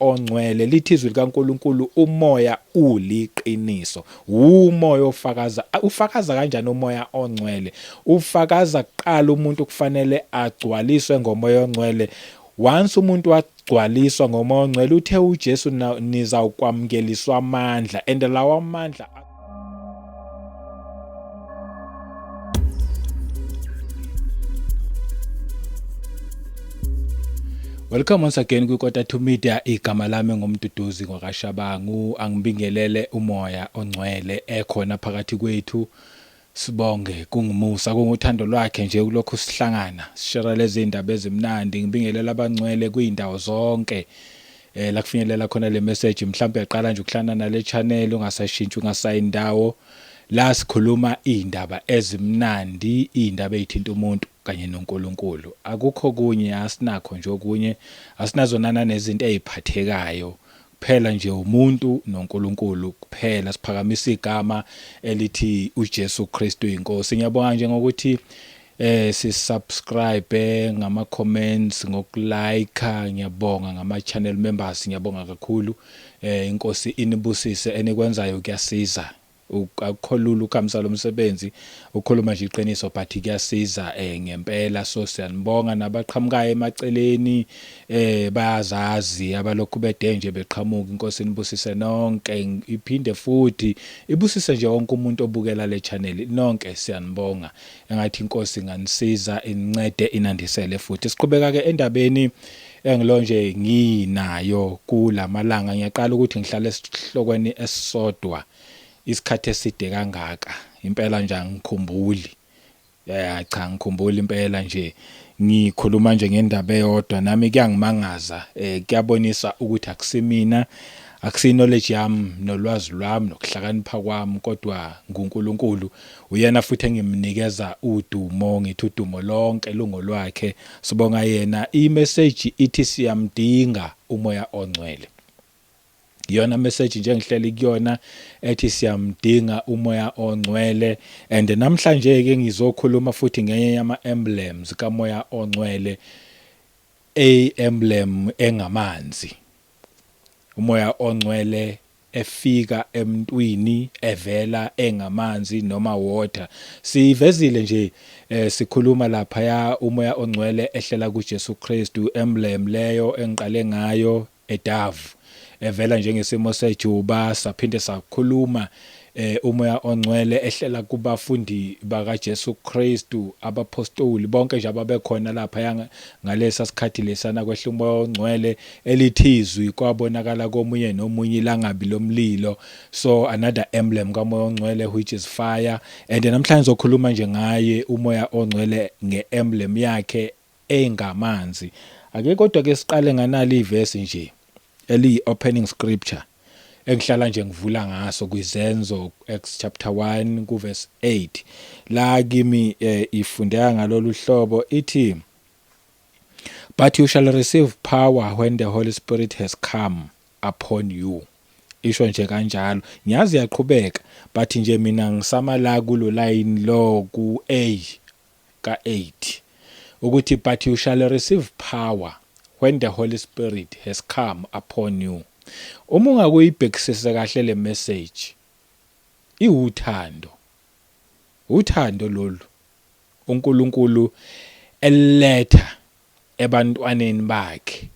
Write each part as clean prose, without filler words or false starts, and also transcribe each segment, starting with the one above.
ongcwele. Lithi izwi likaNkulunkulu umoya uliqiniso. Umoya ufakaza kanjani umoya ongcwele? Ufakaza kuqala umuntu kufanele agcwaliswe ngomoya ongcwele. Once umuntu wagcwaliswa ngomoya ongcwele, uthe uJesu nizawukwamukeliswa amandla, and lawa amandla Welcome once again kuKota2 Media. Igama lami ngumduduzi ngokaShabangu. Angibingelele umoya ongcwele ekhona phakathi kwethu. Sibonge kungumusa, kunguthando lwakhe nje kulokhu sihlangana sishare lezi indaba ezimnandi. Ngibingelela abangcwele kuyindawo zonke la kufinyelela khona le message. Mhlawumbe yaqala nje ukuhlangana nale channel, ungasashintshi ungasayindawo. La sikhuluma indaba ezimnandi, indaba ezithinta umuntu kanye noNkulunkulu. Akukho kunye asinakho nje okunye, asinazonana nezinto eziphathekayo. Kuphela nje umuntu noNkulunkulu kuphela. Siphakamisa igama elithi uJesu Kristu inkosi. Ngiyabonga nje ngokuthi si-subscribe ngama comments, ngokulike. Ngiyabonga ngama channel members, ngiyabonga kakhulu. Inkosi inibusise, enikwenzayo kuyasiza. Akukholula ukhambisa lo msebenzi, ukhuluma nje iqiniso but kuyasiza ngempela. So siyanibonga nabaqhamukayo emaceleni, bayazazi abalokhu bede nje beqhamuka. Inkosi inibusise nonke, iphinde futhi ibusise nje wonke umuntu obukela le channel. Nonke siyanibonga, engathi inkosi inganisiza, inincede, inandisele futhi. Siqhubeka ke endabeni engilonje nginayo kulamalanga. Ngiyaqala ukuthi ngihlale esihlokweni esisodwa isikhathi eside kangaka. Impela nje angikhumbuli. Cha ngikhumbula impela nje ngikhuluma nje ngendaba eyodwa. Nami kuyangimangaza, kuyabonisa ukuthi akusimina, akusi-knowledge yami nolwazi lwami nokuhlakanipha kwami, kodwa nguNkulunkulu uyena futhi engimnikeza udumo. Ngithi udumo lonke lungolwakhe. Sibonga yena. I-message ithi siyamdinga umoya ongcwele. Iyona message nje engihleli kuyona ethi siyamdinga umoya ongcwele. And namhlanje ke ngizokhuluma futhi ngenye yama emblems kamoya ongcwele, emblem engamanzi. Umoya ongcwele efika emntwini evela engamanzi noma water. Sivezile nje sikhuluma lapha ya umoya ongcwele ehlela kuJesu Kristu. Emblem leyo engiqale ngayo eDove evela njengesimo sejuba. Saphinde sakhuluma umoya ongcwele ehlela kubafundi bakaJesu Kristu, abapostoli bonke nje ababekhona lapha ngalesa sikhathi lesana kwehla umoya ongcwele elithizwi kwabonakala komunye nomunye ilangabi lomlilo. So another emblem kamoya ongcwele which is fire. And namhlanje ngizokhuluma nje ngaye umoya ongcwele ngeemblem yakhe engamanzi. Ake kodwa ke siqale nganali iverse nje eli-opening scripture engihlala nje ngivula ngaso kwizenzo Acts chapter 1 kuverse 8. La kimi ifundeka ngalolu hlobo ithi, but you shall receive power when the Holy Spirit has come upon you. Isho nje kanjalo. Ngiyazi yaqhubeka but nje mina ngisama la kulo line lo ku A ka8 ukuthi but you shall receive power when the Holy Spirit has come upon you. Uma ungakuyibhekisisa kahle le message, uthando lolu uNkulunkulu eletha ebantwaneni bakhe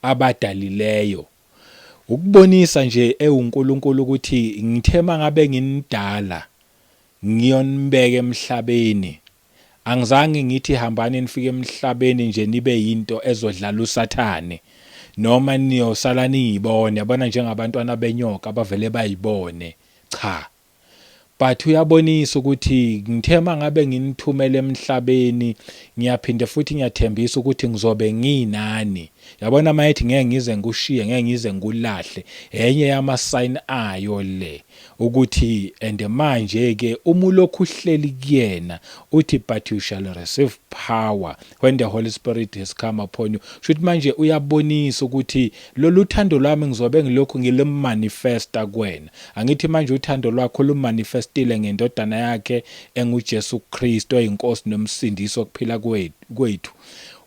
abadalileyo, ukubonisa nje uNkulunkulu ukuthi ngithema ngabe nginidala ngiyonibeka emhlabeni. Angizange ngithi hambani nifike emhlabeni nje nibe yinto ezodlala uSathane noma niyosala niyibone, yabona njengabantwana benyoka abavele bayibone. Cha, but uyabonisa ukuthi ngithema ngabe nginithumele emhlabeni, ngiyaphinde futhi ngiyathembisa ukuthi ngizobe nginani. Yabona mayithi ngeke ngize ngikushiye, ngeke ngize ngikulahle. Enye yama sign ayo le ukuthi and manje ke umulokhu uhleli kuyena uthi but you shall receive power when the Holy Spirit has come upon you. Shothi manje uyabonisa ukuthi lolu thando lwami ngizobe ngilokhu ngilimanifesta kuwena. Angithi manje uthando lwakho lumanifestile ngendodana yakhe enguJesu Kristu eyinkosi nomsindisi wokuphila kwethu.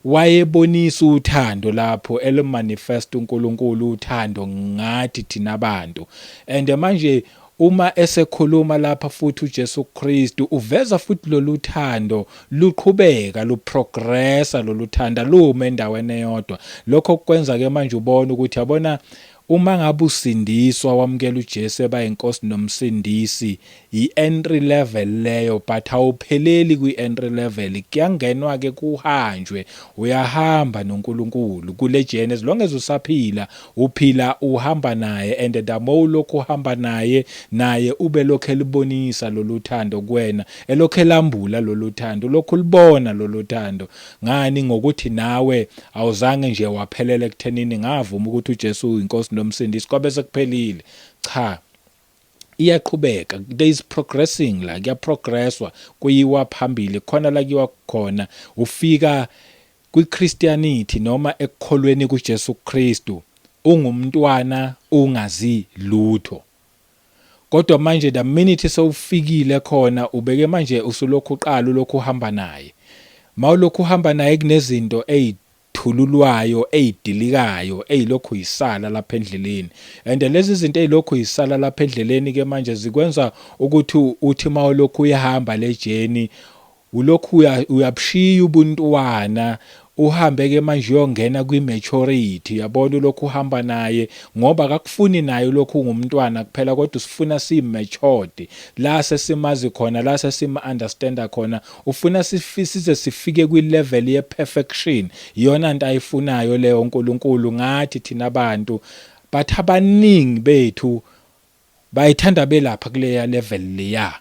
wayebonisa uthando lapho elimanifest uNkulunkulu uthando ngathi thina bantu. And manje uma esekhuluma lapha futhi uJesu Kristu uveza futhi lolu thando luqhubeka luprogressa lolu thando luma endaweni eyodwa. Lokho kwenza ke manje ubona ukuthi yabona uma ngabe usindiswa wamukela uJesu eba inkosi nomsindisi i-entry level leyo, but awupheleli kwi-entry level, kuyangenwa ke kuhanjwe, uyahamba noNkulunkulu kule journey as long as usaphila uphila uhamba naye, and the more lokhu uhamba naye ube lokho elibonisa lolu thando kuwena, elokho elambula lolu thando, lokho libona lolu thando. Ngani? Ngokuthi nawe awuzange nje waphelela ekuthenini ngavuma ukuthi uJesu uyinkosi nomsindisi kwabe sekuphelile. Cha, iyaqhubeka, there is progressing, la kuyaprogresswa, kuyiwa phambili, khona la kuyiwa khona ufika kwi-Christianity noma ekukholweni kuJesu Kristu ungumntwana ungazi lutho. Kodwa manje the minute sewufikile khona ubeke manje usulokhu uqala lokhu uhamba naye. Mawulokhu uhamba naye kunezinto thululwayo eyidilikayo eyilokhu yisala lapha endleleni, and lezi zinto eyilokhu yisala lapha endleleni ke manje zikwenza ukuthi uthi mawulokhu uyahamba le journey ulokhu uyabushiya ubuntwana uhambe ke manje uyongena kwi-maturity. Yabona lokhu uhamba naye ngoba akakufuni naye lokhu ungumntwana kuphela, kodwa usifuna si-matured, la sesimazi khona, la sesima-understanda khona, ufuna size sifike kwi-level ye-perfection. Iyona nto ayifunayo leyo uNkulunkulu ngathi thina bantu, but abaningi bethu bayithanda belapha kuleya level leya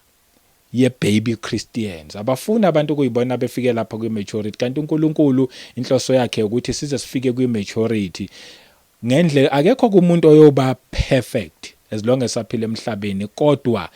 ye-baby Christians. Abafuna abantu kuyibona befike lapha kwi-maturity, kanti uNkulunkulu inhloso yakhe ukuthi size sifike kwi-maturity ngendlela. Akekho kumuntu oyoba perfect as long as aphile emhlabeni, kodwa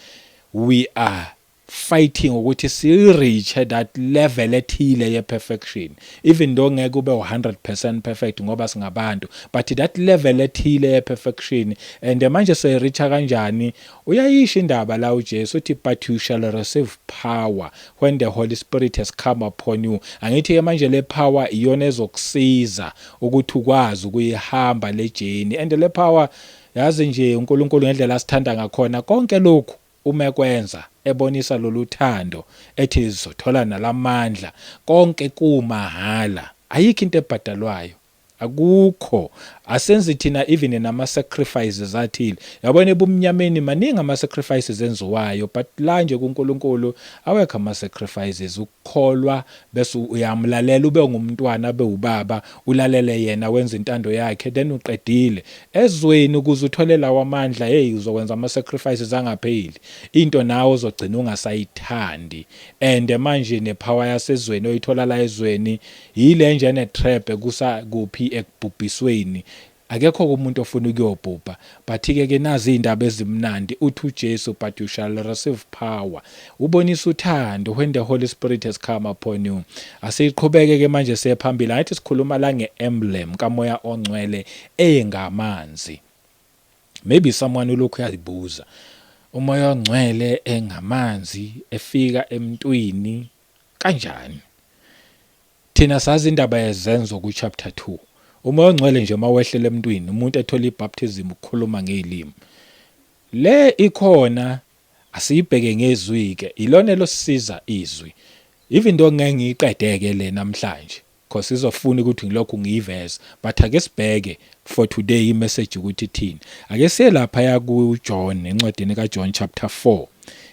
we are fighting ukuthi si-reach that level ethile ye-perfection, even though ngeke ube 100% perfect ngoba singabantu, but that level ethile ye-perfection. And manje soyi-reacha kanjani? Uyayisho indaba la uJesu uthi, but you shall receive power when the Holy Spirit has come upon you. Angithi manje le power iyona ezokusiza ukuthi ukwazi ukuyihamba le journey, and le power yazi nje uNkulunkulu ngendlela asithanda ngakhona konke lokhu uma kwenza ebonisa lolu thando ethi sizothola nalamandla, konke kumahala, ayikho into ebhadalwayo, akukho. Asenzi thina even nama-sacrifices athile. Yabona ebumnyameni maningi ama-sacrifices enziwayo, but la nje kuNkulunkulu awekho ama-sacrifices. Ukukholwa bese uyamlalela, ube ngumntwana abe ubaba, ulalele yena wenza intando yakhe, then uqedile. Ezweni ukuze uthole lawo amandla, hey, uzokwenza ama-sacrifices angapheli, into nawe uzogcina ungasayithandi. And manje nepower yasezweni oyithola la ezweni yile nje ne-trap kuphi ekubhubhisweni. Akekho umuntu ofuna ukuyobhubha, but-ke nazi iy'ndaba ezimnandi uthi uJesu, but you shall receive power. Ubonisa uthando when the Holy Spirit has come upon you. Asiqhubeke-ke manje sephambili, ngathi sikhuluma la nge-emblem kamoya ongcwele engamanzi. Maybe someone ulokhu uyazibuza, umoya ongcwele engamanzi efika emntwini kanjani? Thina sazi indaba yezenzo ku chapter 2. Umoya ongcwele nje mawehlela emntwini, umuntu ethola ibaptism ukukhuluma ngelimi. Le ikhona asiyibheke ngezwi-ke, ilona elosisiza izwi. Even though ngeke ngiyiqedeke le namhlanje, because izofuna ukuthi ngilokhu ngiyiveza, but ake sibheke for today imessage ukuthi ithini. Ake siye lapha ya kuJohn, encwadini kaJohn chapter 4.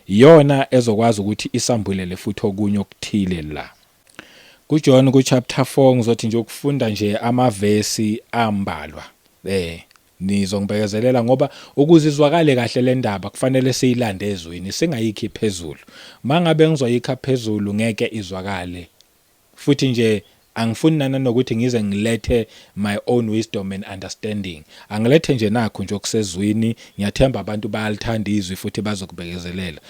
Iyona ezokwazi ukuthi isambulele futhi okunye okuthile la. KuJohn ku chapter 4 ngizothi nje ukufunda nje amavesi ambalwa. Nizongibekezelela ngoba ukuze izwakale kahle le ndaba kufanele siyilande ezweni, singayikhi phezulu. Mangabe ngizoyikha phezulu ngeke izwakale. Futhi nje angifuni nokuthi ngize ngilethe my own wisdom and understanding. Angilethe nje nakho nje okusezwini, ngiyathemba abantu bayalithanda izwi futhi bazokubekezelela.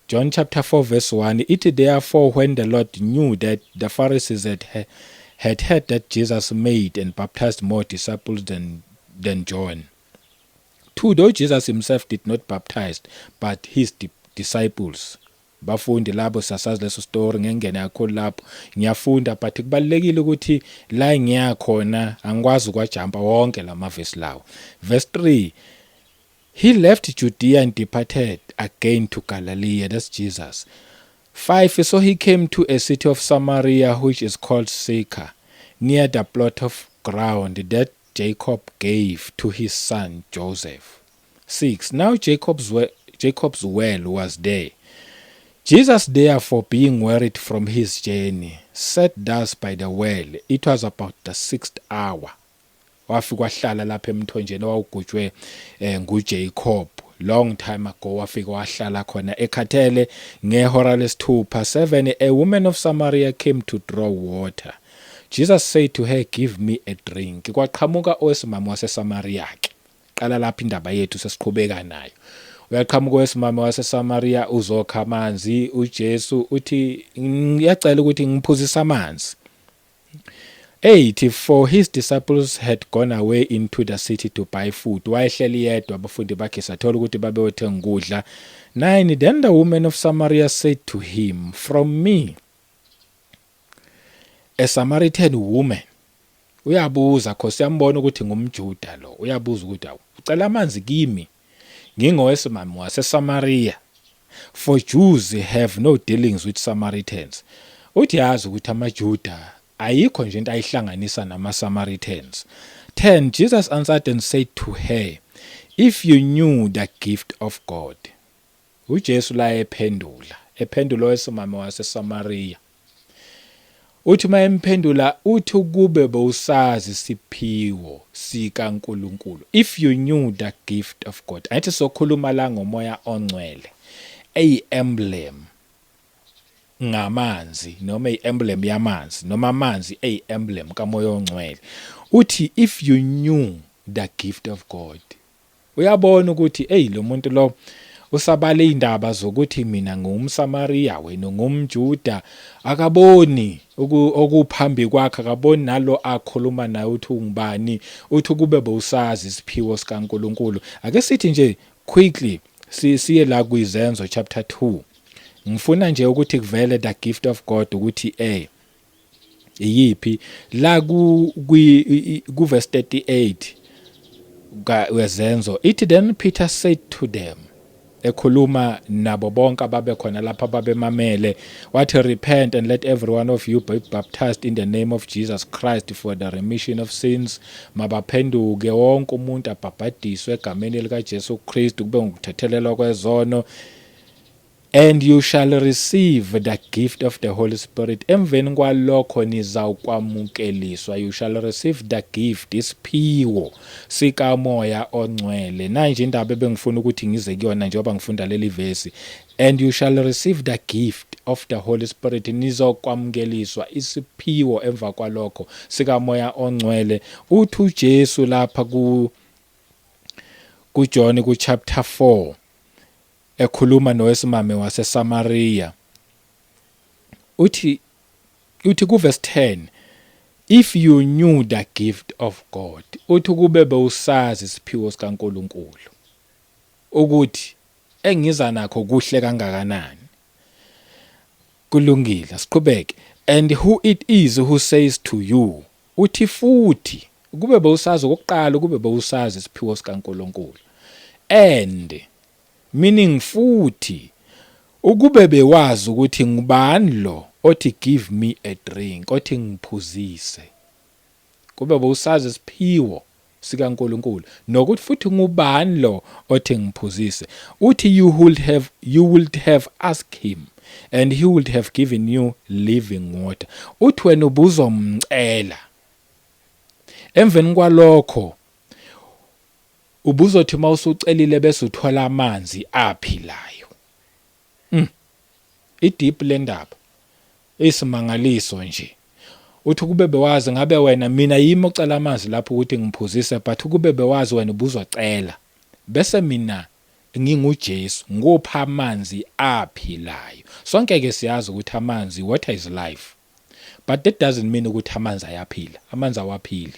John chapter 4 verse 1, it therefore when the Lord knew that the Pharisees had heard that Jesus made and baptized more disciples than John. 2, though Jesus himself did not baptize, but his disciples. bafundi labo sasazi leso story ngengena kakhulu lapho ngiyafunda, but kubalekile ukuthi la ngiyakhona angikwazi ukwajumpa wonke lamavesi lawo. Verse 3, he left Judea and departed again to Galilee. That's Jesus. 5, so he came to a city of Samaria which is called Sychar, near the plot of ground that Jacob gave to his son Joseph. 6, now Jacob's well was there. Jesus, therefore, being wearied from his journey, sat thus by the well. It was about the 6th hour. Wafika wahlala lapha emthonjeni owawugujwe nguJacob long time ago. Wafika wahlala khona ekhathele ngehora lesithupha. 7, a woman of Samaria came to draw water. Jesus said to her, give me a drink. Kwaqhamuka owesimama waseSamaria ke. Qala lapha indaba yethu sesiqhubeka nayo. Uyaqhamuka owesimama waseSamaria uzokha amanzi. uJesu uthi ngiyacela ukuthi ngiphuzise amanzi. 8, for his disciples had gone away into the city to buy food. Wayehleli yedwa abafundi bakhe sathola ukuthi babeyothenga ukudla. 9, then the woman of Samaria said to him, from me, a Samaritan woman. Uyabuza khosi yambona ukuthi ngumJuda lo. Uyabuza ukuthi ucela amanzi kimi ngingowesimama waseSamaria. For Jews have no dealings with Samaritans. Uthi yazi ukuthi amaJuda ayikho nje into ayihlanganisa nama-Samaritans. 10, Jesus answered and said to her, if you knew the gift of God. uJesu la ephendula owesimama waseSamaria. Uthi uma emphendula uthi kube bowusazi isiphiwo sikaNkulunkulu. If you knew the gift of God. Ayithi sokhuluma la ngomoya ongcwele. Emblem ngamanzi noma emblem yamanzi noma amanzi emblem kamoya ongcwele. Uthi if you knew the gift of God. Uyabona ukuthi lo muntu lo usabale indaba zokuthi mina ngumSamaria wena ngumJuda, akaboni okuphambi kwakhe, akaboni nalo akhuluma naye uthi ungubani, uthi kube bowusazi isiphiwo sikaNkulunkulu. Ake sithi nje quickly siye la kuIzenzo chapter 2. Ngifuna nje ukuthi kuvele the gift of God ukuthi yipi la ku verse 38 weZenzo. It then Peter said to them, ekhuluma nabo bonke ababe khona lapha babemamele, wathi repent and let every one of you be baptized in the name of Jesus Christ for the remission of sins. Mabaphenduke wonke umuntu abhabhadiswe egameni likaJesu Kristu kube ngukuthethelelwa kwezono, and you shall receive the gift of the Holy Spirit. Emveni kwalokho nizawukwamukeliswa. You shall receive the gift, isiphiwo sikamoya ongcwele. Nanje indaba ebengifuna ukuthi ngize kuyona njengoba ngifunda leli verse. And you shall receive the gift of the Holy Spirit. Nizokwamukeliswa isiphiwo emva kwalokho sikamoya ongcwele. Uthi uJesu lapha ku John ku chapter 4 ekhuluma nowesimame waseSamaria. Uthi ku verse 10, if you knew the gift of God. Uthi kube bewusazi isiphiwo sikaNkulunkulu ukuthi engiza nakho kuhle kangakanani. Kulungile, siqhubeke. And who it is who says to you. Uthi futhi kube bewusazi okokuqala, kube bewusazi isiphiwo sikaNkulunkulu. And meaning futhi ukube bewazi ukuthi ngubani lo othi give me a drink, othi ngiphuzise. Kube bowusazi isiphiwo sikaNkulunkulu nokuthi futhi ngubani lo othi ngiphuzise. Uthi you would have asked him and he would have given you living water. Uthi wena ubuzomcela, emveni kwalokho ubuzothi mawusucelile bese uthola amanzi aphilayo. Ideep lendaba isimangaliso nje. Uthi kube bewazi ngabe wena mina yimi ocela amanzi lapho ukuthi ngiphuzise, but kube bewazi wena ubuzocela bese mina nginguJesu ngopha amanzi aphilayo. Sonke ke siyazi ukuthi amanzi, water is life, but that doesn't mean ukuthi amanzi ayaphila. Amanzi awaphili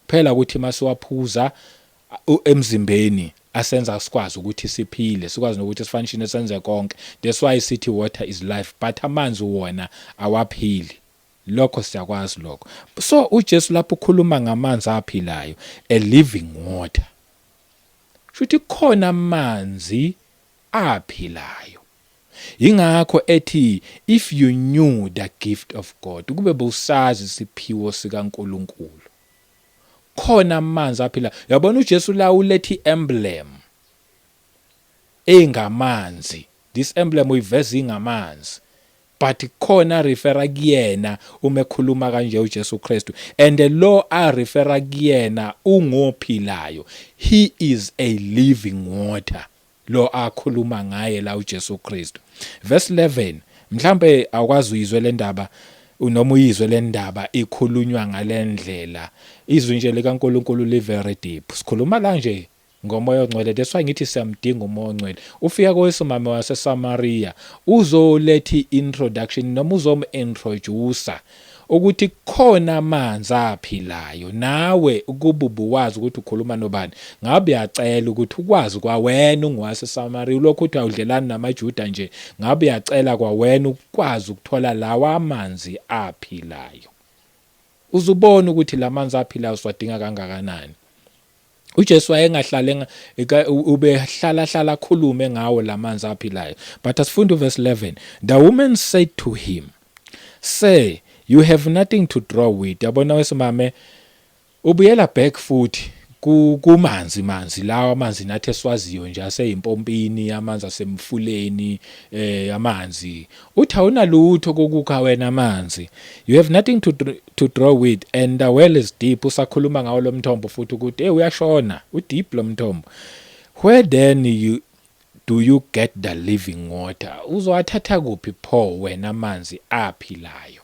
phela ukuthi masiwaphuza emzimbeni asenza sikwazi ukuthi siphile, sikwazi nokuthi sifunction senze konke. That's why sithi water is life, but amanzi wona awaphili. Lokho siyakwazi lokho. So uJesu lapho ukhuluma ngamanzi aphilayo, a living water, shuthi khona amanzi aphilayo. Ingakho ethi if you knew the gift of God, kube busazi isiphiwo sikaNkulunkulu, khona amanzi aphilayo. Yabona uJesu la ulethi emblem engamanzi, this emblem uyiveza ingamanzi, but khona refera kuyena uma ekhuluma kanje uJesu Kristu, and lo a refera kuyena ungophilayo. He is a living water, lo akhuluma ngaye la uJesu Kristu. Verse 11, mhlambe akwazi uyizwe le ndaba noma uyizwe le ndaba ikhulunywa ngalendlela, izwi nje likaNkulunkulu li very deep. Sikhuluma la nje ngomoya ongcwele, that's why ngithi siyamdinga umoya ongcwele. Ufika kowesimame waseSamaria uzolethi introduction noma uzom-introduce ukuthi khona amanzi aphilayo, nawe ukububu wazi ukuthi ukhuluma nobani. Ngabe uyacela ukuthi ukwazi kwawena ungowaseSamaria, ulokhu uthi awudlelani namaJuda nje, ngabe uyacela kwawena ukwazi ukuthola lawa amanzi aphilayo, uzubona ukuthi lamanzi aphilayo siwadinga kangakanani. uJesu wayengahlala ubehlala khulume ngawo lamanzi aphilayo. But asifunda verse 11, the woman said to him, "Sir, you have nothing to draw with." Yabona wesimame ubuyela back futhi kumanzi lawa amanzi nathi eswaziyo nje aseyimpompini, amanzi asemfuleni, amanzi uthi awunalutho kokukha wena amanzi, you have nothing to draw with, and the well is deep. Usakhuluma ngawo lo mthombo futhi ukuthi uyashona udeep lo mthombo. Where then do you get the living water? Uzowathatha kuphi pho wena amanzi aphilayo?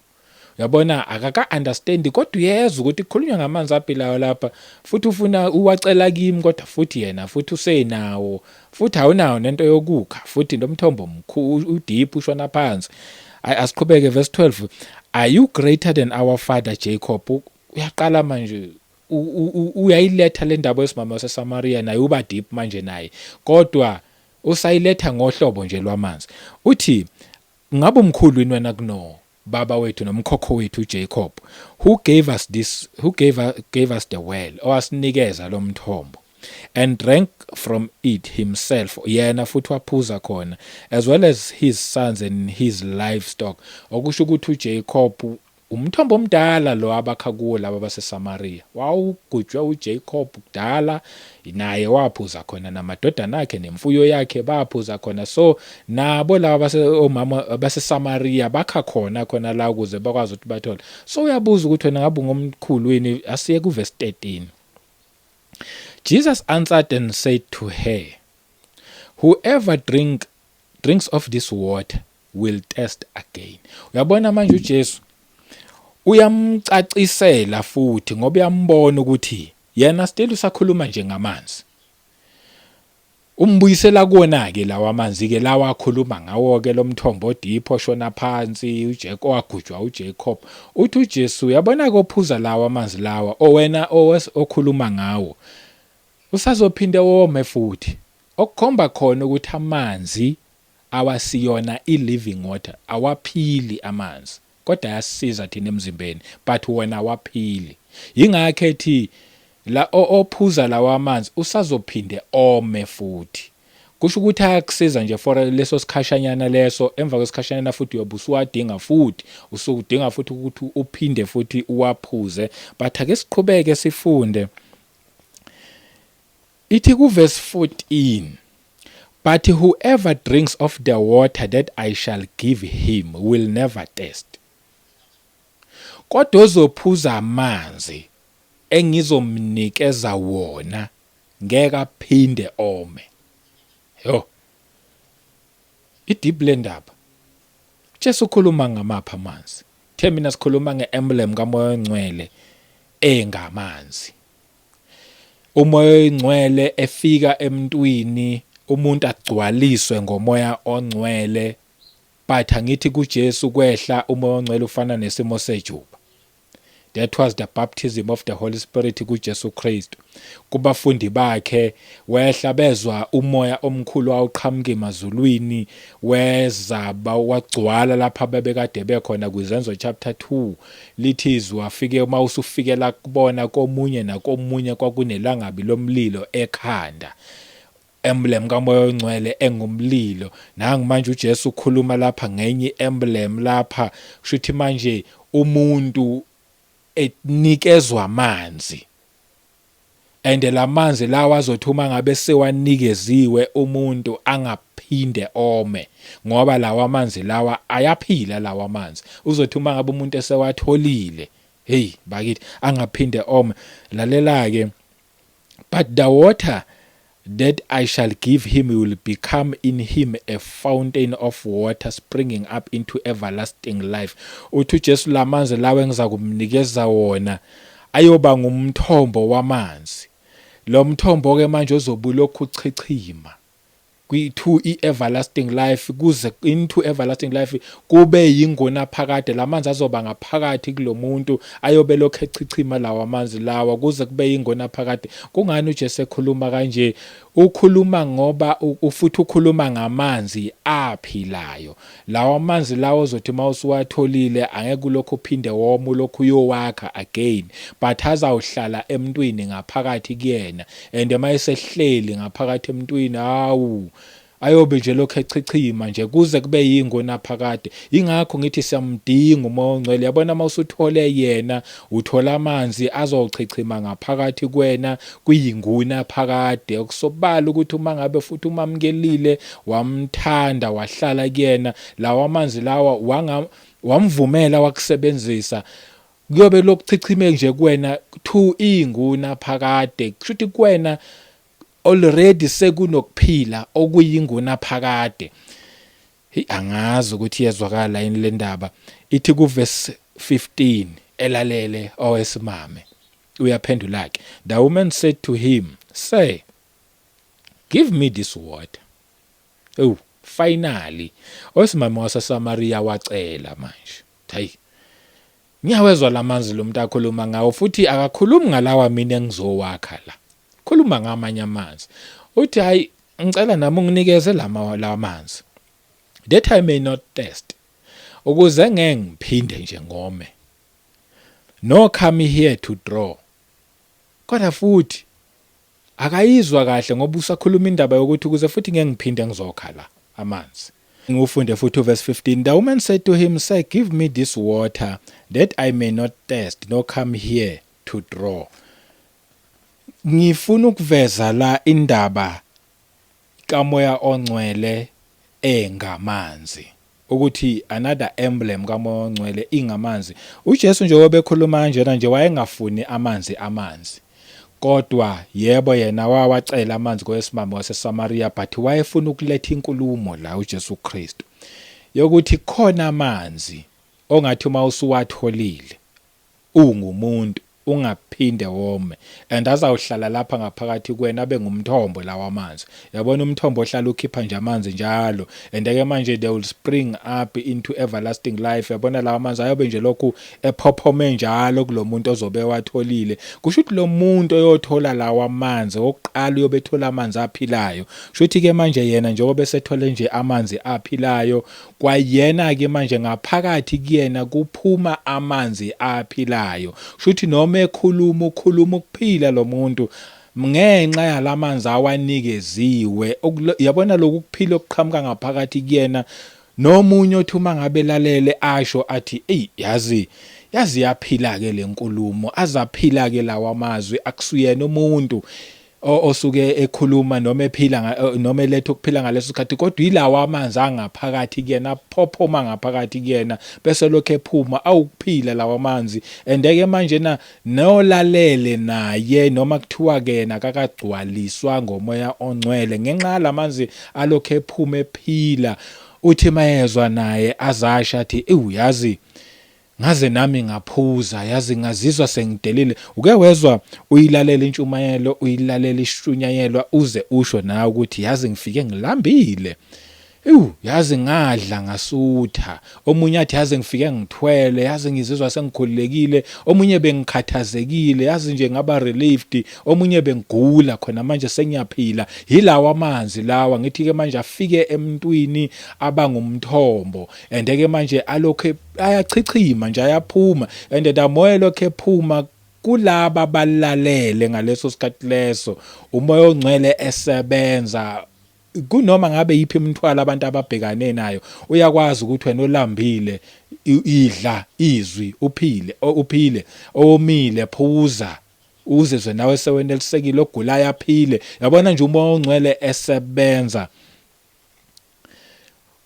Uyabona akaka understand, kodwa uyezwa ukuthi kukhulunywa ngamanzi aphilayo lapha, futhi ufuna uwacela kimi, kodwa futhi yena futhi usenawo, futhi awunawo nento yokukha, futhi nomthombo mkhulu udeep ushona phansi. Asiqhubeke verse 12, are you greater than our father Jacob? Uyaqala manje uyayiletha le ndaba yesimama waseSamaria, naye uba deep manje naye, kodwa usayiletha ngohlobo nje lwamanzi. Uthi ngabe umkhulu yini wena kuno baba wethu nomkhokho wethu uJacob, who gave us the well, owasinikeza lo mthombo, and drank from it himself, yena futhi waphuza khona, as well as his sons and his livestock. Okusho ukuthi uJacob umthombo omdala lo abakha kuwo laba baseSamaria, wawugujwa uJacob kudala, naye waphuza khona, namadodana akhe nemfuyo yakhe baphuza khona. So nabo laba omama baseSamaria bakha khona la ukuze bakwazi ukuthi bathole. So uyabuza ukuthi wena ngabe ngomkhulu wini? Asiye ku verse 13. Jesus answered and said to her, whoever drinks of this water will thirst again. Uyabona manje uJesu uyamcacisela futhi ngoba uyambona ukuthi yena still usakhuluma nje ngamanzi. Umbuyisela kuona ke lawa amanzi ke lawa akhuluma ngawo ke lo mthombo deep oshona phansi, uJacob wagujwa uJacob. Uthi uJesu uyabona kophuza lawa amanzi lawa owena okhuluma ngawo, usazophinde wome futhi, okukhomba khona ukuthi amanzi awasiyona i-living water, awaphili amanzi, kodwa ayasiza thina emzimbeni, but wona awaphili. Yingakho ethi la ophuza lawa amanzi usazophinde ome futhi. Kusho ukuthi ayakusiza nje for leso sikhashanyana leso, emva kwesikhashanyana futhi uyobusuwadinga futhi, usudinga futhi ukuthi uphinde futhi uwaphuze. But ake siqhubeke sifunde. Ithi ku verse 14, but whoever drinks of the water that I shall give him will never thirst. Kodwa ozophuza amanzi engizomnikeza wona ngeke aphinde ome. Yo, ideep lendaba. Jesu ukhuluma ngamapha amanzi. Mina sikhuluma nge-emblem kamoya ongcwele engamanzi. Umoya ongcwele efika emntwini, umuntu agcwaliswe ngomoya ongcwele, but angithi kuJesu kwehla umoya ongcwele ufana nesimo sejuba. that was the baptism of the Holy Spirit kuJesu Kristu. Kubafundi bakhe wehla bezwa umoya omkhulu awuqhamuka emazulwini weza wagcwala lapha bebekade bekhona kwizenzo chapter 2 lithi izwi wafike uma usufikela kubona komunye nakomunye kwakunelangabi lomlilo ekhanda, emblem kamoya ongcwele engumlilo. Nangu manje uJesu ukhuluma lapha ngenye emblem lapha, kushuthi manje umuntu enikezwa amanzi, and lamanzi lawa azothuma ngabe sewanikeziwe umuntu angaphinde ome, ngoba lawa amanzi lawa ayaphila. Lawa amanzi uzothuma ngabe umuntu esewatholile, hey bakithi, angaphinde ome. Lalela ke, but the water that I shall give him will become in him a fountain of water springing up into everlasting life. Uthi uJesu lamanzi lawa engizakumnikeza wona ayoba ngumthombo wamanzi. Lo mthombo ke manje uzobulokhu uchichima to i-everlasting life, kuze into everlasting life kube yingona phakade. Lamanzi azoba ngaphakathi kulo muntu ayobe lokhu echichima lawa amanzi lawa kuze kube yingona phakade. Kungani uJesu ekhuluma kanje? Ukhuluma ngoba futhi ukhuluma ngamanzi aphilayo. Lawa amanzi lawa ozothi mawusuwatholile angeke lokho uphinde woma lokho uyowakha again, but azawuhlala emntwini ngaphakathi kuyena, and mayesehleli ngaphakathi emntwini hawu ayobe nje lokho echichima nje kuze kube yingona phakade. Ingakho ngithi siyamdinga umoya ongcwele. Yabona mawusuthole yena uthola amanzi azochichima ngaphakathi kwena kuyinguna phakade. Okusobala ukuthi uma ngabe futhi umamkelile wamthanda wahlala kuyena, lawa amanzi lawa wamvumela wakusebenzisa, kuyobe lokuchichime nje kuwena to inguna phakade. Kushuthi kuwena already sekunokuphila okuyinguna phakade. Angazi ukuthi yezwakala yini le ndaba. Ithi kuverse 15, elalele owesimame uyaphendula ke, the woman said to him, "Sir, give me this water." Oh, finally owesimame waseSamaria wacela manje. Hayi, ngiyawezwa lamanzi lo muntu akhuluma ngawo, futhi akakhulumi ngalawa mina engizowakha la, khuluma ngamanye amanzi. Uthi hayi, ngicela nami unginikeze la manzi, that I may not thirst, ukuze ngeke ngiphinde nje ngome, no come here to draw. Kodwa futhi akayizwa kahle ngoba usakhuluma indaba yokuthi ukuze futhi ngeke ngiphinde ngizokha la amanzi. Ngufunde futhi verse 15, the woman said to him, "Sir, give me this water that I may not thirst, no come here to draw." Ngifuna ukuveza la indaba kamoya ongcwele engamanzi, ukuthi another emblem kamoya ongcwele ingamanzi. uJesu njengoba ekhuluma kanjena nje wayengafuni amanzi, kodwa yebo yena wawacela amanzi kowesimame waseSamaria, but wayefuna ukuletha inkulumo la uJesu Kristu yokuthi khona amanzi ongathi uma usuwatholile ungumuntu ungaphinde wome, and azawuhlala lapha ngaphakathi kwena abe ngumthombo lawa amanzi. Yabona umthombo ohlala ukhipha nje amanzi njalo, and ke manje they will spring up into everlasting life. Yabona lawa amanzi ayobe nje lokhu ephophome njalo kulo muntu ozobe watholile. Kusho ukuthi lo muntu oyothola lawa amanzi oqala uyobe ethola amanzi aphilayo. Kusho ukuthi ke manje yena njengoba esethole nje amanzi aphilayo, kwayena ke manje ngaphakathi kuyena kuphuma amanzi aphilayo. Kusho ukuthi noma ekhuluma ukuphila lo muntu ngenxa yalamanzi awanikeziwe. Yabona lokhu kuphila okuqhamuka ngaphakathi kuyena, nomunye othi uma ngabe lalele asho athi yazi yaphila ke lenkulumo, azaphila ke lawa amazwi, akusuyena umuntu osuke ekhuluma noma ephila noma eletha ukuphila ngaleso sikhathi, kodwa yilawa amanzi angaphakathi kuyena, phophoma ngaphakathi kuyena bese lokho ephuma awukuphila lawa amanzi. And ke manje nolalele naye noma kuthiwa ke nakakagcwaliswa ngomoya ongcwele ngenxa yalamanzi alokho ephuma ephila, uthi mayezwa naye azasha athi yazi ngaze nami ngaphuza, yazi ngazizwa sengidelile. Uke wezwa uyilalela intshumayelo, uyilalela ishunyayelwa uze usho nawe ukuthi yazi ngifike ngilambile. yazi ngadla ngasutha, omunye athi yazi ngifike ngithwele, yazi ngizizwa sengikhululekile, omunye bengikhathazekile, yazi nje ngaba relieved, omunye bengigula khona manje sengiyaphila. Yilawa amanzi lawa ngithi ke manje afike emntwini abangumthombo, and ke manje alokhe ayachichima nje ayaphuma, and the moya lokhe ephuma kulaba balalele ngaleso sikhathi leso, umoya ongcwele esebenza. Kunoma ngabe yiphi imithwalo abantu ababhekane nayo, uyakwazi ukuthi wena olambile idla izwi uphile, omile phuza uzizwe nawe sewenelisekile, ogulayo aphile. Yabona nje umoya ongcwele esebenza.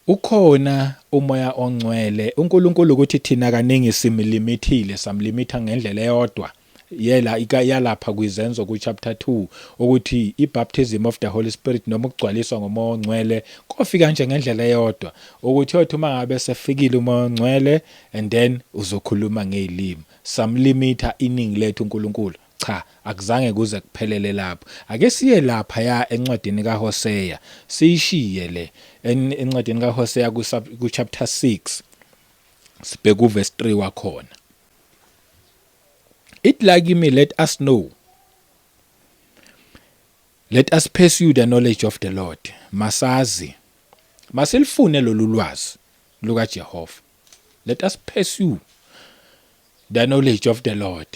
Ukhona umoya ongcwele uNkulunkulu ukuthi thina kaningi simlimithile, samlimitha ngendlela eyodwa. Yalapha kwizenzo ku chapter 2 ukuthi i-baptism of the Holy Spirit noma ukugcwaliswa ngomoya ongcwele kofika nje ngendlela eyodwa, ukuthi othi uma ngabe sefikile umoya ongcwele and then uzokhuluma ngezilimi. Samlimitha iningi lethu uNkulunkulu. Cha, akuzange kuze kuphelele lapho. Ake siye lapha ya encwadini kaHosea, siyishiye le encwadini kaHosea ku chapter 6 sibheka uverse 3 wakhona. It like me, let us know. Let us pursue the knowledge of the Lord. Masazi. Masilifune lolu lwazi luka Jehova. Let us pursue the knowledge of the Lord.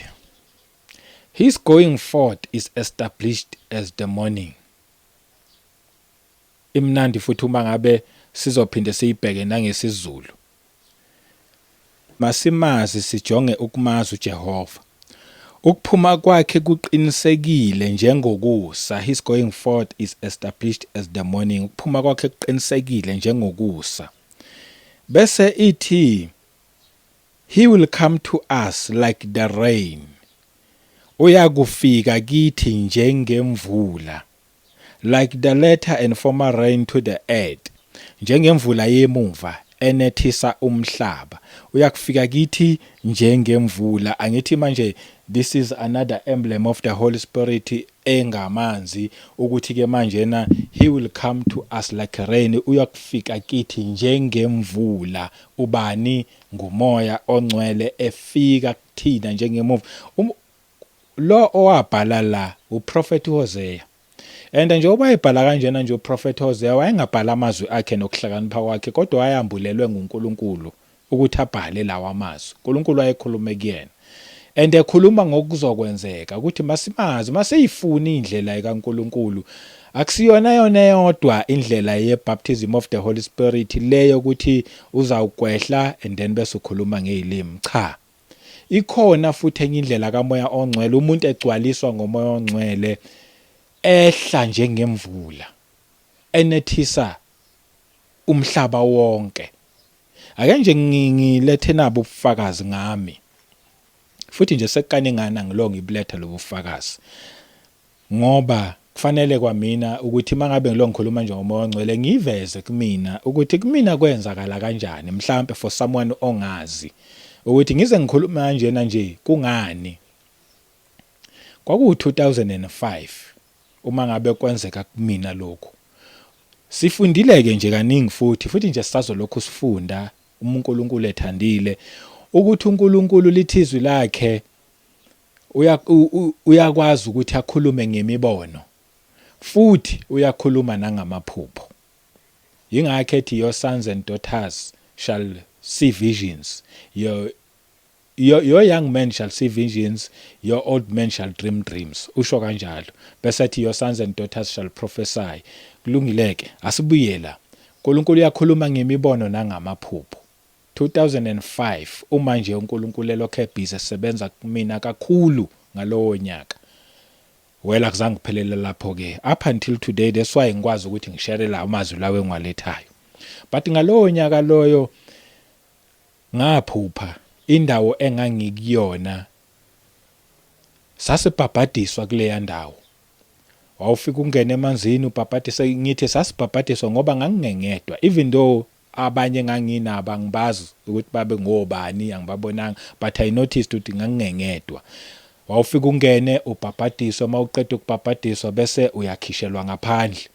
His going forth is established as the morning. Imnandi futhi uma ngabe sizophinde siyibheke nangesizulu. Masimazi sijonge ukumazi uJehova. Ukuphuma kwakhe kuqinisekile njengokusa. His going forth is established as the morning. Ukuphuma kwakhe kuqinisekile njengokusa. Bese ithi, he will come to us like the rain. Uyakufika kithi njengemvula. Like the latter and former rain to the earth. Njengemvula yemuva enethisa umhlaba. Uyakufika kithi njengemvula. Angithi manje this is another emblem of the Holy Spirit engamanzi, ukuthi ke manje na he will come to us like rain. Uyakufika kithi njengemvula. Ubani? Ngumoya ongcwele efika kuthina njengemvula. Lo owabhala la uProfeti Hosea. And njengoba ebhala kanjena nje uProfeti Hosea wayengabhala amazwi akhe nokuhlakanipha kwakhe, kodwa wayambulelwe nguNkulunkulu ukuthi abhale lawa amazwi. uNkulunkulu wayekhulume kuyena. And ekhuluma ngokuzokwenzeka ukuthi masimazi, maseyifuna indlela kaNkulunkulu. Akusiyona yona yodwa indlela ye-baptism of the Holy Spirit leyo ukuthi uzawukwehla and then bese ukhuluma ngezilimi. Cha. Ikhona futhi enye indlela kamoya ongcwele, umuntu egcwaliswa ngomoya ongcwele ehla njengemvula enethisa umhlaba wonke. Ake nje ngilethe nabo ubufakazi ngami. Futhi nje sekukaningana ngilo ngibuletha lobu bufakazi. Ngoba kufanele kwamina ukuthi mangabe ngilo ngikhuluma nje ngomoya ongcwele ngiveze kumina ukuthi kumina kwenzakala kanjani, mhlambe for someone ongazi. Ukuthi ngize ngikhuluma kanjena nje kungani. Kwaku 2005 uma ngabe kwenzeka kumina lokho. Sifundileke nje kaningi futhi nje sisazolokhu sifunda uNkulunkulu ethandile ukuthi uNkulunkulu lithizwi lakhe uyakwazi ukuthi akhulume ngemibono futhi uyakhuluma nangamaphupho. Yingakho ethi your sons and daughters shall see visions, your young men shall see visions, your old men shall dream dreams. Usho kanjalo. Bese ethi your sons and daughters shall prophesy. Kulungileke asibuyela. uNkulunkulu uyakhuluma ngemibono nangamaphupho. 2005 uma nje uNkulunkulu elokho ebhizi esebenza kumina kakhulu ngalowo nyaka. Wela kuzange kuphelele lapho ke. Up until today that's why ngikwazi ukuthi ngishare la amazwi lawe engiwalethayo. But ngalowo nyaka loyo ngaphupha indawo engangikuyona sasibhabhadiswa kuleya ndawo. Wawufika ungena emanzini ubhabhadise, ngithi sasibhabhadiswa ngoba ngangingengedwa, even though abanye nganginaba ngibazi ukuthi babe ngobani angibabonanga, but I noticed ukuthi ngangingengedwa. Wawufika ungene ubhabhadiswa, mawuqeda ukubhabhadiswa bese uyakhishelwa ngaphandle.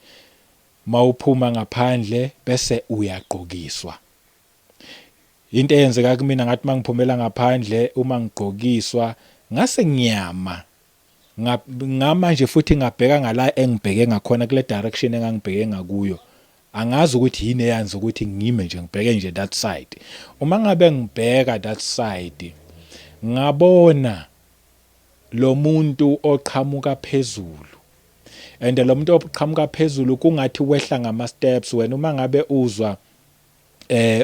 mawuphuma ngaphandle bese uyagqokiswa. Into eyenzeka kumina ngathi mangiphumela ngaphandle uma ngigqokiswa ngase ngiyama ngamanje futhi ngabheka ngala engibheke ngakhona kule direction engangibheke ngakuyo. Angazi ukuthi yini eyanza ukuthi ngime nje ngibheke nje that side. Uma ngabe ngibheka that side ngabona lo muntu oqhamuka phezulu. And lo muntu oqhamuka phezulu kungathi wehla ngama steps. Wena uma ngabe uzwa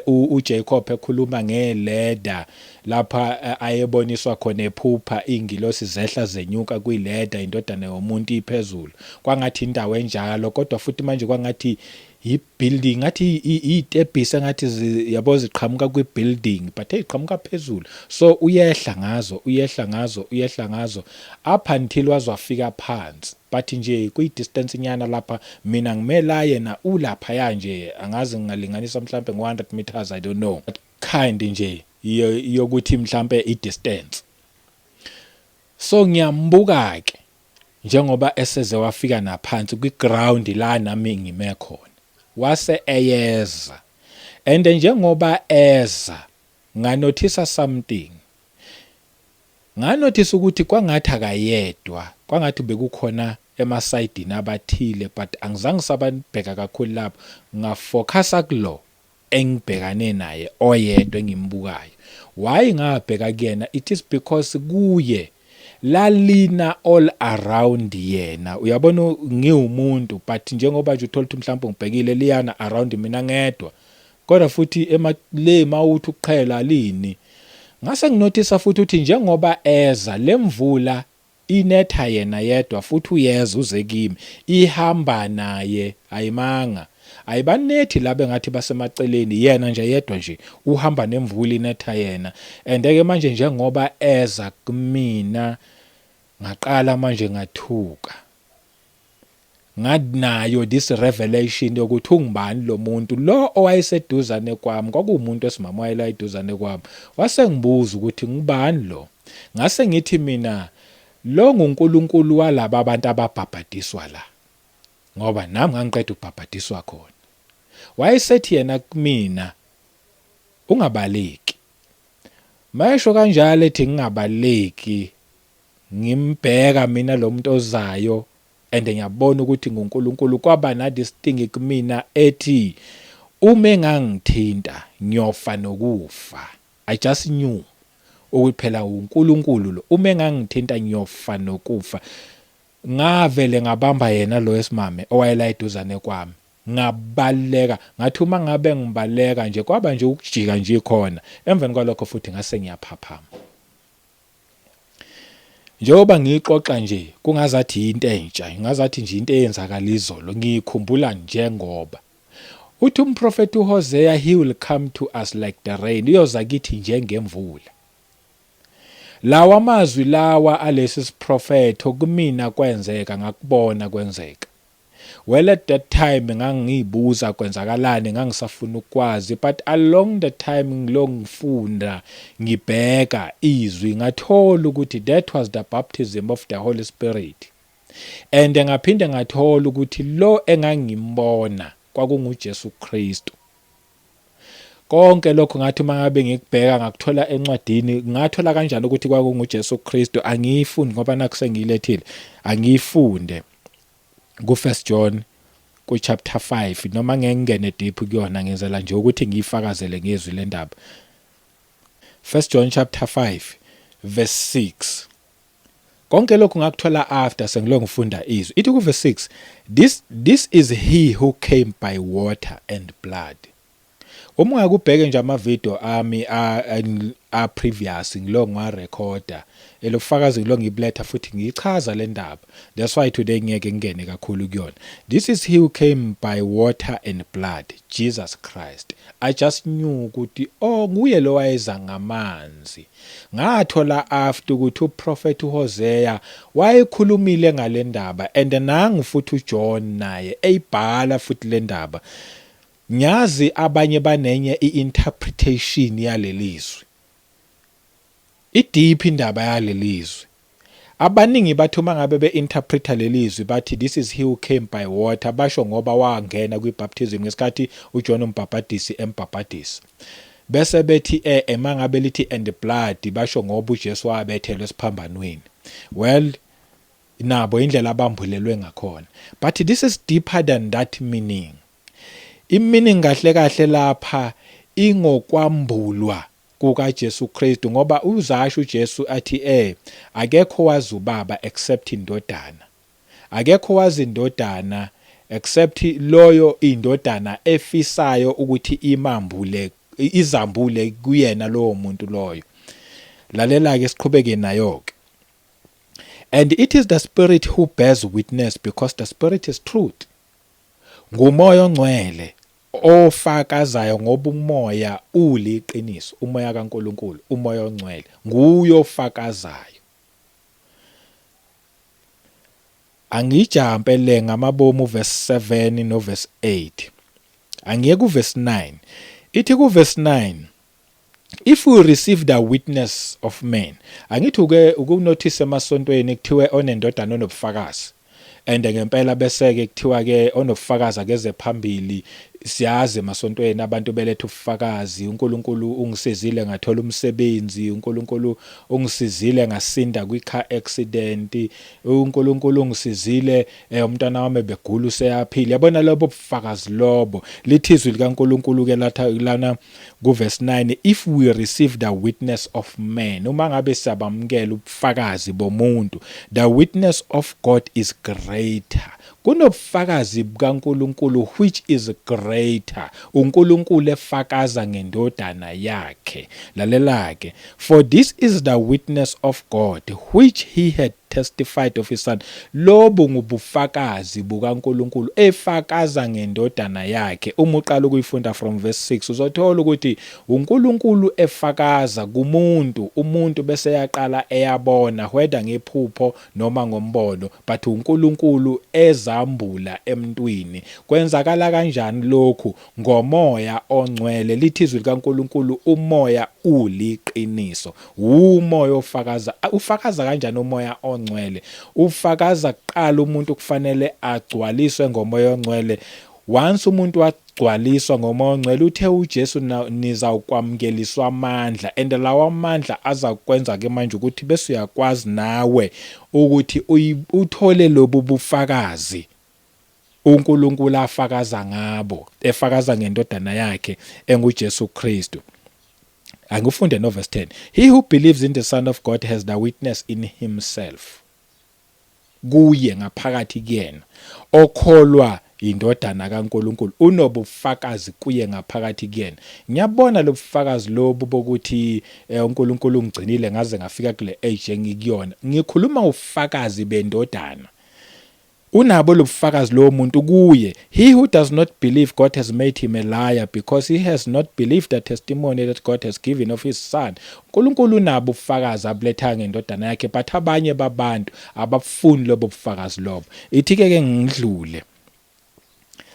uJacob ekhuluma ngeladder lapha ayeboniswa khona ephupha ingilosi zehla zenyuka kwiladder indodana yomuntu iphezulu, kwangathi indawo enjalo, kodwa futhi manje kwangathi i-building ngathi itebhisi ngathi yabo ziqhamuka kwi-building but eziqhamuka phezulu, so uyehla ngazo up until wazwafika phansi. But nje kuyi-distance nyana lapha mina ngimela yena ulapha nje, angazi ngingalinganisa mhlambe ngo-100 meters, I don't know, kind nje yokuthi mhlambe i-distance. So ngiyambuka ke njengoba eseze wafika naphansi kwi-ground la nami ngime khona, wase eyeza, and njengoba eza nganothisa something. Nganothisa ukuthi kwangathi akayedwa, kwangathi bekukhona emasayidini abathile, but angizange sababheka kakhulu lapho. Ngafocusa kulo engibhekane naye oyedwa engimbukayo. Why ngabheka kuyena? It is because kuye lalina all around yena. Uyabona ngiwumuntu, but njengoba nje uthola ukuthi mhlawumbe ngibhekile liyana around mina ngedwa, kodwa futhi le mawuthi uqhela lini. Ngase nginothisa futhi ukuthi njengoba eza lemvula inetha yena yedwa futhi uyeza uze kimi, ihamba naye ayimanga, ayibanethi labe ngathi basemaceleni, yena nje yedwa nje uhamba nemvula inetha yena. And ke manje njengoba eza kumina ngaqala manje ngathuka, nganayo this revelation yokuthi ungubani lo muntu lo owayeseduzane kwami. Kwakuwumuntu esimama wayela eduzane kwami, wase ngibuza ukuthi ngubani lo. Ngase ngithi mina lo nguNkulunkulu walaba abantu ababhabhadiswa la, ngoba nami ngangiqeda ukubhabhadiswa khona. Wayesethi yena kumina ungabaleki. Mayesho kanjalo ethi ngingabaleki, ngimbheka mina lo muntu ozayo and ngiyabona ukuthi nguNkulunkulu. Kwaba nadistingi kumina ethi uma engangithinta ngiyofa nokufa. I just knew ukuthi phela uNkulunkulu lo, uma engangithinta ngiyofa nokufa. Ngavele ngabamba yena lo esimame owayela eduzane kwami, ngabaleka, ngathi uma ngabe ngibaleka nje kwaba nje ukujika nje khona. Emveni kwalokho futhi ngase ngiyaphaphama. Njengoba ngixoxa nje kungazathi into entsha, ngazathi nje into eyenzakala izolo, ngikhumbula njengoba uthi umprofeti uHosea, he will come to us like the rain, uyoza kithi njengemvula. Lawa amazwi lawa alesi siprofeto kumina kwenzeka, ngakubona kwenzeka. Well, at that time ngangibuza kwenzakalani, ngangisafuna ukwazi, but along the time ngilongifunda ngibheka izwi ngathola ukuthi that was the baptism of the Holy Spirit. And ngaphinde ngathola ukuthi lo engangimbona kwakunguJesu Kristu. Konke lokho ngathi mangabe ngikubheka ngakuthola encwadini, ngathola kanjani ukuthi kwakunguJesu Kristu? Angiyifundi ngoba nakusengiyilethile, angiyifunde ku1 John ku chapter 5, noma ngeke ngene deep kuyona, ngenzela nje ukuthi ngiyifakazele ngezwi lendaba. 1 John chapter 5 verse 6. Konke lokho ngakuthola after sengilongifunda izwi. Ithi ku verse 6, this is he who came by water and blood. Uma ngakubheke nje ama-video ami a previous ngilonga recorder, elofakazi ngilonga ibletha futhi ngichaza le ndaba. That's why today ngeke ngene kakhulu kuyona. This is he who came by water and blood, Jesus Christ. I just knew ukuthi nguye lo wayeza ngamanzi. Ngathola after ukuthi uProfet uHosea wayekhulumile ngale ndaba, and nangu futhi uJohn naye eyibhala futhi le ndaba. Nyazi abanye banenye i-interpretation yalelizwi. Ideep indaba yalelizwi. Abaningi bathi uma ngabe be-interpreta lelizwi bathi this is he who came by water, basho ngoba wangena kwi-baptism ngesikhathi uJohn umbhaphatisi embhaphatisa. Bese bethi ema ngabe lithi and blood, basho ngoba uJesu wabethelwe esiphambanweni. Well, nabo indlela abambulelwe ngakhona. But this is deeper than that meaning. I-meaning kahle kahle lapha ingokwambulwa kukaJesu Kristu, ngoba uzasho uJesu athi akekho wazi uBaba except indodana. Akekho wazi indodana except loyo indodana efisayo ukuthi izambule kuyena lowo muntu loyo. Lalela ke siqhubeke nayo ke. And it is the Spirit who bears witness, because the Spirit is truth. Ngumoya ongcwele ofakazayo ngoba umoya uliqiniso. Umoya kaNkulunkulu, umoya ongcwele nguyo ofakazayo. Angijampe le ngamabomu verse 7 no verse 8. Angiye ku verse 9. Ithi ku verse 9, if we receive the witness of men. Angithi ke ukunotice emasontweni kuthiwe onendodana onobufakazi. And ngempela bese ke kuthiwa ke onobufakazi akeze phambili. Siyazi emasontweni abantu beletha ubufakazi, uNkulunkulu ungisizile ngathola umsebenzi, uNkulunkulu ungisizile ngasinda kwi-car accident, uNkulunkulu ungisizile umntwana wami begula useyaphila. Yabona lobo bufakazi lobo lithizwi likaNkulunkulu ke lana ku verse 9, if we receive the witness of men. Uma ngabe siyabamukela ubufakazi bomuntu, the witness of God is greater. Kunobufakazi bukaNkulunkulu which is greater. uNkulunkulu efakaza ngendodana yakhe. Lalela ke, for this is the witness of God which he had testified of his son. Lobo ngubufakazi bukaNkulunkulu efakaza ngendodana yakhe. Uma uqala ukuyifunda from verse 6 uzothola ukuthi uNkulunkulu efakaza kumuntu, umuntu bese yaqala eyabona whether ngephupho noma ngombono, but uNkulunkulu ezambula emntwini. Kwenzakala kanjani lokhu? Ngomoya ongcwele. Lithizwi likaNkulunkulu umoya uliqiniso. Umoya ofakaza. Ufakaza kanjani umoya ongcwele? Ufakaza kuqala umuntu kufanele agcwaliswe ngomoya ongcwele. Once umuntu wagcwaliswa ngomoya ongcwele, uthe uJesu niza ukwamkeliswa amandla, and lawa amandla azakwenza ke manje ukuthi bese uyakwazi nawe ukuthi uthole lobu bufakazi uNkulunkulu afakaza ngabo, efakaza ngendodana yakhe enguJesu Kristu. Angifunde no verse 10. He who believes in the Son of God has the witness in himself. Kuye ngaphakathi kuyena. Okholwa indodana kaNkulunkulu unobufakazi kuye ngaphakathi kuyena. Ngiyabona lobufakazi lobu bokuthi uNkulunkulu ungigcinile ngaze ngafika kule age engikuyona. Ngikhuluma ufakazi bendodana. Unabo lobufakazi lo muntu kuye. He who does not believe God has made him a liar, because he has not believed the testimony that God has given of his son. uNkulunkulu unabo ubufakazi abuletha ngendodana yakhe, but abanye babantu abafuni lobo bufakazi lobo. Ithi ke ngidlule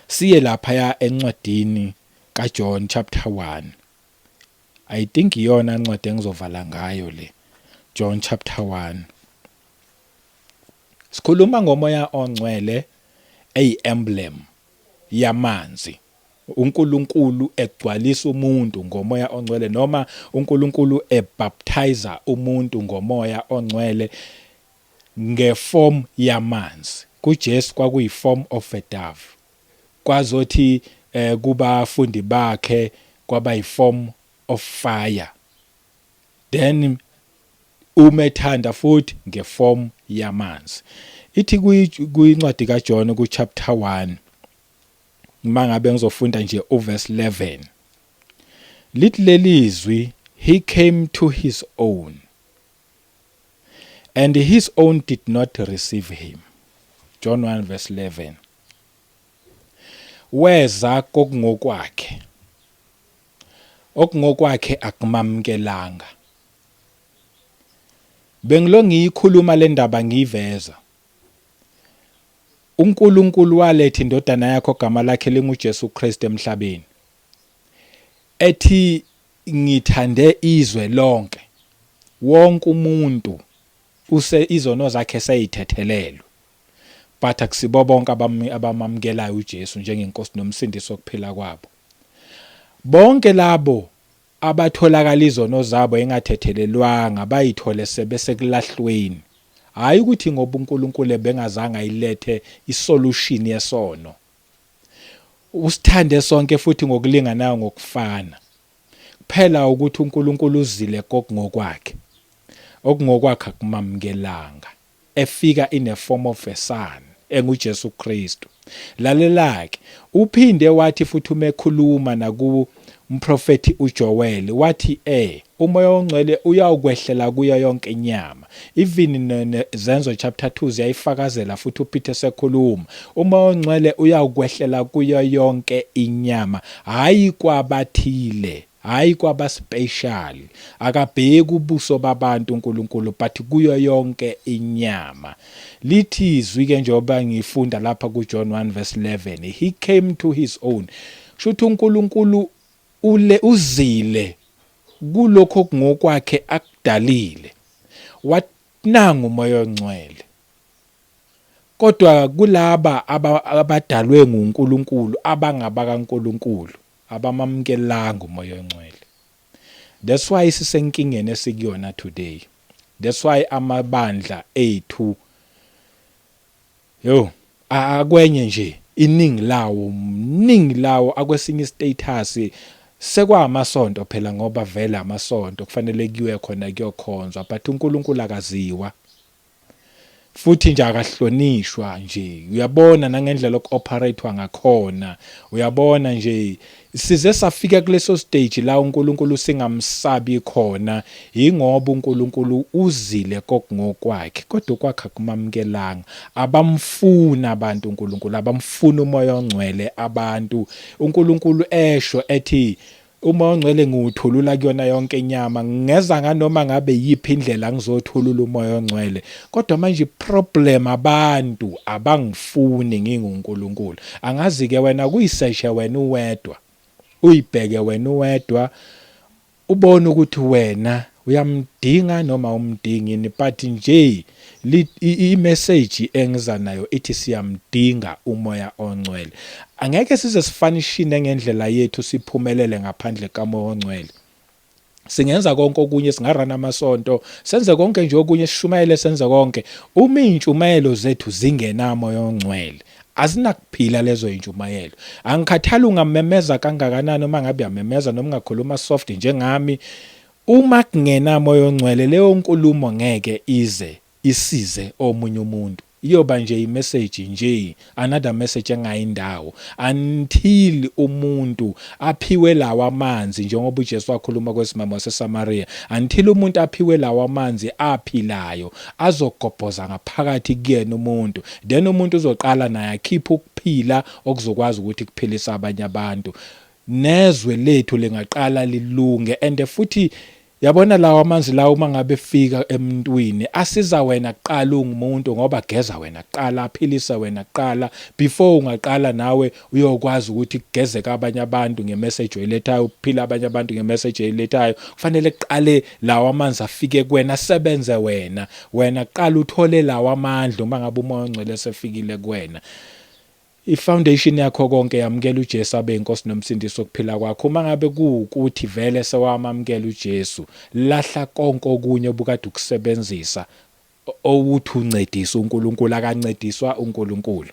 siye lapha ya encwadini kaJohn chapter 1. I think iyona incwadi engizovala ngayo le, John chapter 1. Sikhuluma ngomoya ongcwele emblem yamanzi. uNkulunkulu egcwalisa umuntu ngomoya ongcwele, noma uNkulunkulu ebaptizer umuntu ngomoya ongcwele ngeform yamanzi. kuJesu kwakuyiform of a dove. Kwazothi kubafundi bakhe kwaba yiform of fire. Then umethanda futhi ngeform yamanzi. Ithi kuyincwadi kaJohn ku chapter 1, mangabe ngizofunda nje uverse 11. Lithi lelizwi, he came to his own, and his own did not receive him. John 1 verse 11. Weza kokungokwakhe, okungokwakhe akumamkelanga. Bengilo ngiyikhuluma le ndaba ngiveza. uNkulunkulu waletha indodana yakhe ogama lakhe linguJesu Kristu emhlabeni. Ethi ngithande izwe lonke, wonke umuntu izono zakhe seyithethelelwe. But akusibo bonke abamamukelayo uJesu njengenkosi nomsindisi wokuphila kwabo. Bonke labo abatholakala izono zabo engathethelelwanga bayithole sebesekulahlweni. Hayi ukuthi ngoba uNkulunkulu bengazange ayilethe isolution yesono. Usithande sonke futhi ngokulinganayo ngokufana. Kuphela ukuthi uNkulunkulu uzile kokungokwakhe. Okungokwakhe akumamukelanga. Efika in a form of a son, enguJesu Kristu. Lalelake, uphinde wathi futhi umekhuluma naku umprofeti uJoel wathi umoya ongcwele uyawukwehlela kuyo yonke inyama. Even Zenzo chapter 2 ziyayifakazela futhi uPeter sekhuluma. Umoya ongcwele uyawukwehlela kuyo yonke inyama, hayi kwabathile, hayi kwabaspecial. Akabheki ubuso babantu uNkulunkulu but kuyo yonke inyama. Lithi izwi ke njengoba ngifunda lapha kuJohn 1:11, he came to his own. Kushuthi uNkulunkulu uzile kulokho ngokwakhe akudalile. Wananga umoya ongcwele. Kodwa kulaba abadalwe nguNkulunkulu abangabakaNkulunkulu abamamukelanga umoya ongcwele. That's why sisenkingeni esikuyona today. That's why amabandla ethu akwenye nje iningi lawo akwesinye status sekwamasonto phela ngoba vele amasonto kufanele kuyiwe khona kuyokhonzwa but uNkulunkulu akaziwa. Futhi nje akahlonishwa nje. Uyabona nangendlela okuoperatewa ngakhona. Uyabona nje size safika kuleso stage la uNkulunkulu singamsabi khona ingoba uNkulunkulu uzile kokungokwakhe kodwa kwakhe akumamukelanga. Abamfuna abantu uNkulunkulu, abamfuna umoya ongcwele abantu. uNkulunkulu esho ethi umoya ongcwele ngiwuthulula kuyona yonke inyama. Ngeza nganoma ngabe yiphi indlela ngizothulula umoya ongcwele. Kodwa manje problem abantu abangifuni nginguNkulunkulu. Angazi ke wena kuyisearch wena uwedwa. Uyibheke wena uwedwa ubone ukuthi wena uyamdinga noma umdingini but nje i-message engiza nayo ithi siyamdinga umoya ongcwele. Angeke size sifanishine ngendlela yethu siphumelele ngaphandle kamoya ongcwele. Singenza konke okunye, singarana amasonto, senze konke nje okunye, sishumayele senze konke. Uma intshumayelo zethu zingenamoya ongcwele azinakuphila lezo intshumayelo. Angikhathali ungamemeza kangakanani uma ngabe uyamemeza noma ungakhuluma soft njengami. Uma kungenamoya ongcwele leyo nkulumo ngeke isize omunye umuntu. Iyoba nje imessage nje, another message engayindawo until umuntu aphiwe lawa amanzi njengoba uJesu wakhuluma kwesimamo waseSamaria. Until umuntu aphiwe lawa amanzi aphilayo azogobhoza ngaphakathi kuyena umuntu. Then umuntu uzoqala naye akhipha ukuphila okuzokwazi ukuthi kuphilisa abanye abantu. Nezwe lethu lingaqala lilunge and futhi yabona lawa amanzi lawo uma ngabe fika emntwini asiza wena kuqala ungumuntu ngoba geza wena kuqala, aphilisa wena kuqala before ungaqala nawe uyokwazi ukuthi kugezeke abanye abantu ngemessage oyilethayo, ukuphila abanye abantu ngemessage oyilethayo. Kufanele kuqale lawa amanzi afike kuwena, sebenze wena kuqala uthole lawa amandla uma ngabe umoya ongcwele sefikile kuwena. I-foundation yakho konke yamukela uJesu abe inkosi nomsindisi wokuphila kwakho. Uma ngabe kuwukuthi vele sewamamukela uJesu, lahla konke okunye obukade ukusebenzisa owuthi uncedisa uNkulunkulu, akancediswa uNkulunkulu.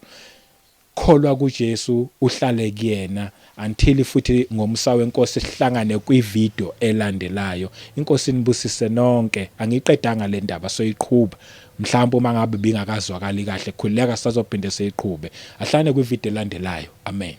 Kholwa kuJesu, uhlale kuyena until futhi ngomsa wenkosi sihlangane kwivideo elandelayo. Inkosi nibusise nonke. Angiqedanga le ndaba soyiqhubha. Mhlawumbe uma ngabe bingakazwakali kahle, khuleka sizophinde siyiqhube. Ahlane kwivideo elandelayo. Amen.